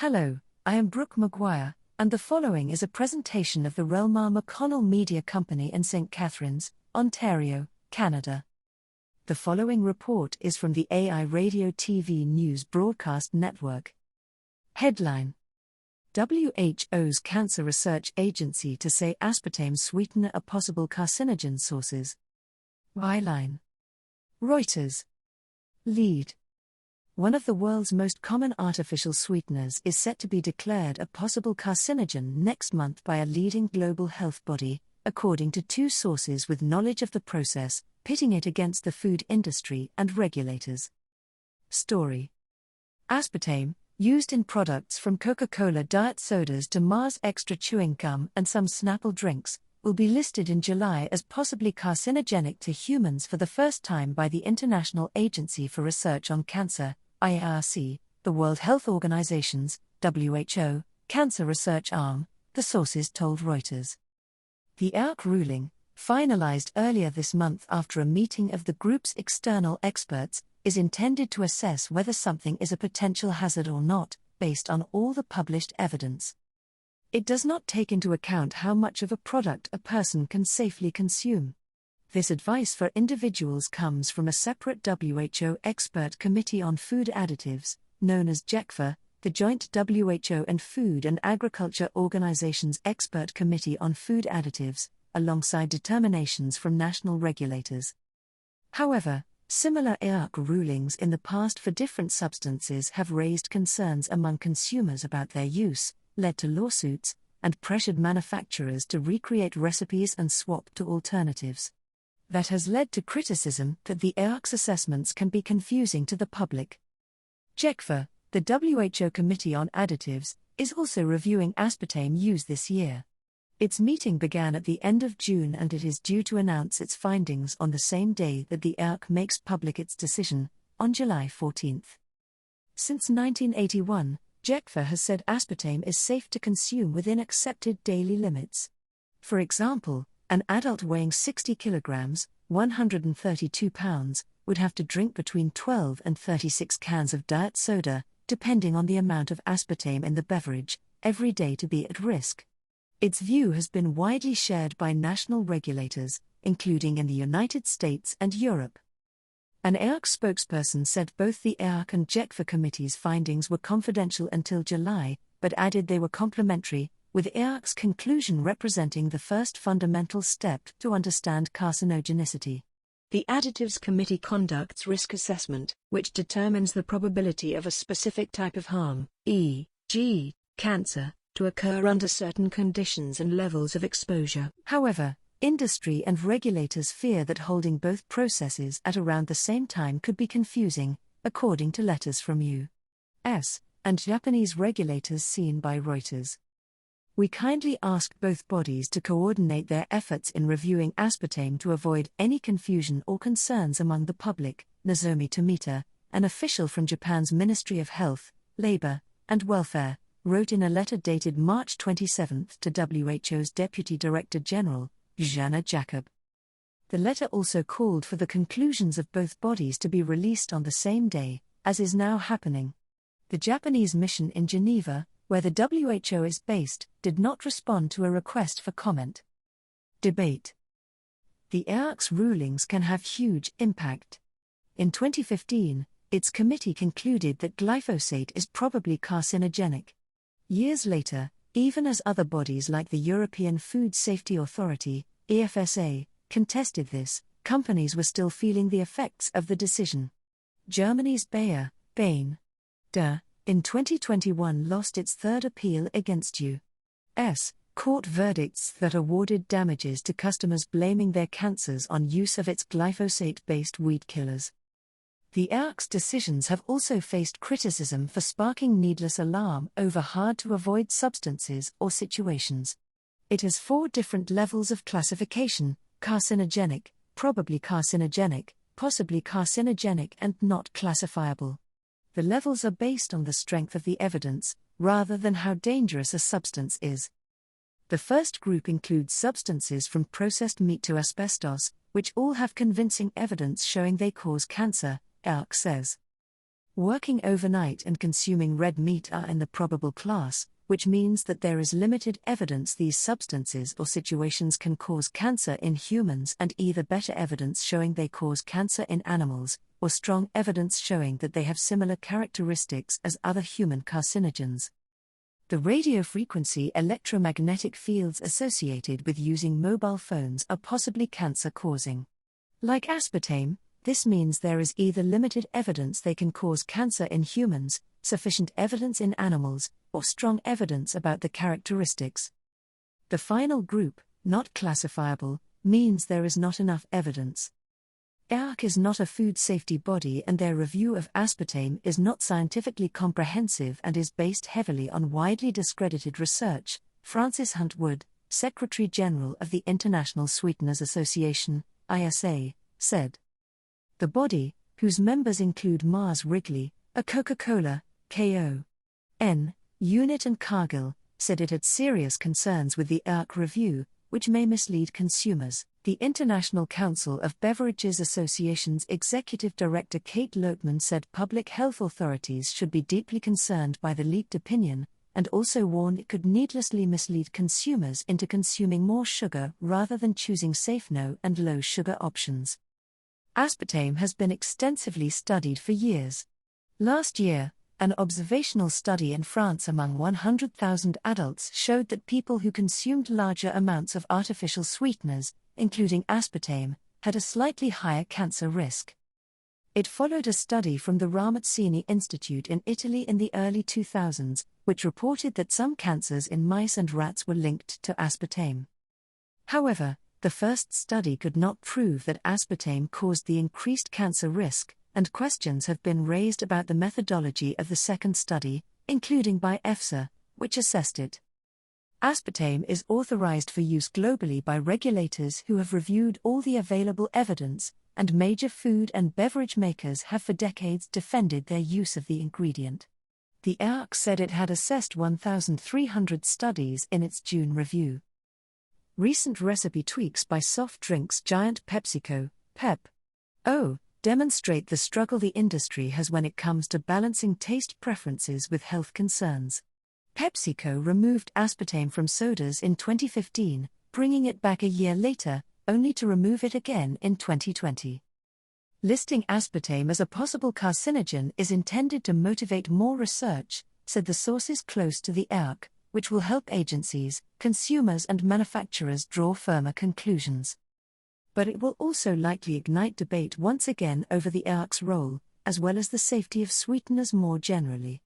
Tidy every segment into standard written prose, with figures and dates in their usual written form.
Hello, I am Brooke Maguire, and the following is a presentation of the REL-MAR McConnell Media Company in St. Catharines, Ontario, Canada. The following report is from the AI Radio TV News Broadcast Network. Headline: WHO's Cancer Research Agency to say aspartame sweetener are possible carcinogen sources. Byline: Reuters. Lead: one of the world's most common artificial sweeteners is set to be declared a possible carcinogen next month by a leading global health body, according to two sources with knowledge of the process, pitting it against the food industry and regulators. Story: aspartame, used in products from Coca-Cola diet sodas to Mars Extra chewing gum and some Snapple drinks, will be listed in July as possibly carcinogenic to humans for the first time by the International Agency for Research on Cancer, IARC, the World Health Organization's, WHO, cancer research arm, the sources told Reuters. The IARC ruling, finalised earlier this month after a meeting of the group's external experts, is intended to assess whether something is a potential hazard or not, based on all the published evidence. It does not take into account how much of a product a person can safely consume. This advice for individuals comes from a separate WHO expert committee on food additives, known as JECFA, the Joint WHO and Food and Agriculture Organization's Expert Committee on Food Additives, alongside determinations from national regulators. However, similar IARC rulings in the past for different substances have raised concerns among consumers about their use, led to lawsuits, and pressured manufacturers to recreate recipes and swap to alternatives. That has led to criticism that the IARC's assessments can be confusing to the public. JECFA, the WHO Committee on Additives, is also reviewing aspartame use this year. Its meeting began at the end of June and it is due to announce its findings on the same day that the IARC makes public its decision, on July 14. Since 1981, JECFA has said aspartame is safe to consume within accepted daily limits. For example, an adult weighing 60 kilograms, 132 pounds, would have to drink between 12 and 36 cans of diet soda, depending on the amount of aspartame in the beverage, every day to be at risk. Its view has been widely shared by national regulators, including in the United States and Europe. An IARC spokesperson said both the IARC and JECFA committees' findings were confidential until July, but added they were complementary, with IARC's conclusion representing the first fundamental step to understand carcinogenicity. The Additives Committee conducts risk assessment, which determines the probability of a specific type of harm, e.g., cancer, to occur under certain conditions and levels of exposure. However, industry and regulators fear that holding both processes at around the same time could be confusing, according to letters from U.S. and Japanese regulators seen by Reuters. We kindly ask both bodies to coordinate their efforts in reviewing aspartame to avoid any confusion or concerns among the public, Nozomi Tomita, an official from Japan's Ministry of Health, Labor, and Welfare, wrote in a letter dated March 27 to WHO's Deputy Director General, Jana Jacob. The letter also called for the conclusions of both bodies to be released on the same day, as is now happening. The Japanese mission in Geneva, where the WHO is based, did not respond to a request for comment. Debate: the IARC's rulings can have huge impact. In 2015, its committee concluded that glyphosate is probably carcinogenic. Years later, even as other bodies like the European Food Safety Authority, EFSA, contested this, companies were still feeling the effects of the decision. Germany's Bayer, in 2021 lost its third appeal against U.S. court verdicts that awarded damages to customers blaming their cancers on use of its glyphosate-based weed killers. The IARC's decisions have also faced criticism for sparking needless alarm over hard-to-avoid substances or situations. It has 4 different levels of classification: carcinogenic, probably carcinogenic, possibly carcinogenic and not classifiable. The levels are based on the strength of the evidence, rather than how dangerous a substance is. The first group includes substances from processed meat to asbestos, which all have convincing evidence showing they cause cancer, IARC says. Working overnight and consuming red meat are in the probable class, which means that there is limited evidence these substances or situations can cause cancer in humans, and either better evidence showing they cause cancer in animals, or strong evidence showing that they have similar characteristics as other human carcinogens. The radiofrequency electromagnetic fields associated with using mobile phones are possibly cancer-causing. Like aspartame, this means there is either limited evidence they can cause cancer in humans, sufficient evidence in animals, or strong evidence about the characteristics. The final group, not classifiable, means there is not enough evidence. IARC is not a food safety body, and their review of aspartame is not scientifically comprehensive and is based heavily on widely discredited research, Francis Hunt Wood, Secretary General of the International Sweeteners Association, ISA, said. The body, whose members include Mars Wrigley, a Coca-Cola, KO.N. unit and Cargill, said it had serious concerns with the IARC review, which may mislead consumers. The International Council of Beverages Association's Executive Director Kate Loatman said public health authorities should be deeply concerned by the leaked opinion, and also warned it could needlessly mislead consumers into consuming more sugar rather than choosing safe no and low sugar options. Aspartame has been extensively studied for years. Last year, an observational study in France among 100,000 adults showed that people who consumed larger amounts of artificial sweeteners, including aspartame, had a slightly higher cancer risk. It followed a study from the Ramazzini Institute in Italy in the early 2000s, which reported that some cancers in mice and rats were linked to aspartame. However, the first study could not prove that aspartame caused the increased cancer risk, and questions have been raised about the methodology of the second study, including by EFSA, which assessed it. Aspartame is authorized for use globally by regulators who have reviewed all the available evidence, and major food and beverage makers have for decades defended their use of the ingredient. The IARC said it had assessed 1,300 studies in its June review. Recent recipe tweaks by soft drinks giant PepsiCo, Pep.O, demonstrate the struggle the industry has when it comes to balancing taste preferences with health concerns. PepsiCo removed aspartame from sodas in 2015, bringing it back a year later, only to remove it again in 2020. Listing aspartame as a possible carcinogen is intended to motivate more research, said the sources close to the IARC, which will help agencies, consumers and manufacturers draw firmer conclusions. But it will also likely ignite debate once again over the IARC's role, as well as the safety of sweeteners more generally.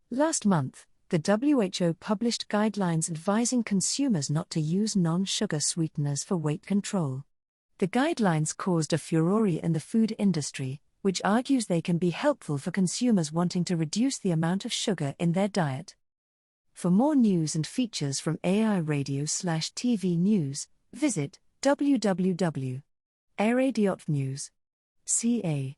Last month, the WHO published guidelines advising consumers not to use non-sugar sweeteners for weight control. The guidelines caused a furore in the food industry, which argues they can be helpful for consumers wanting to reduce the amount of sugar in their diet. For more news and features from AI Radio/TV News, visit www.airadio.news. CA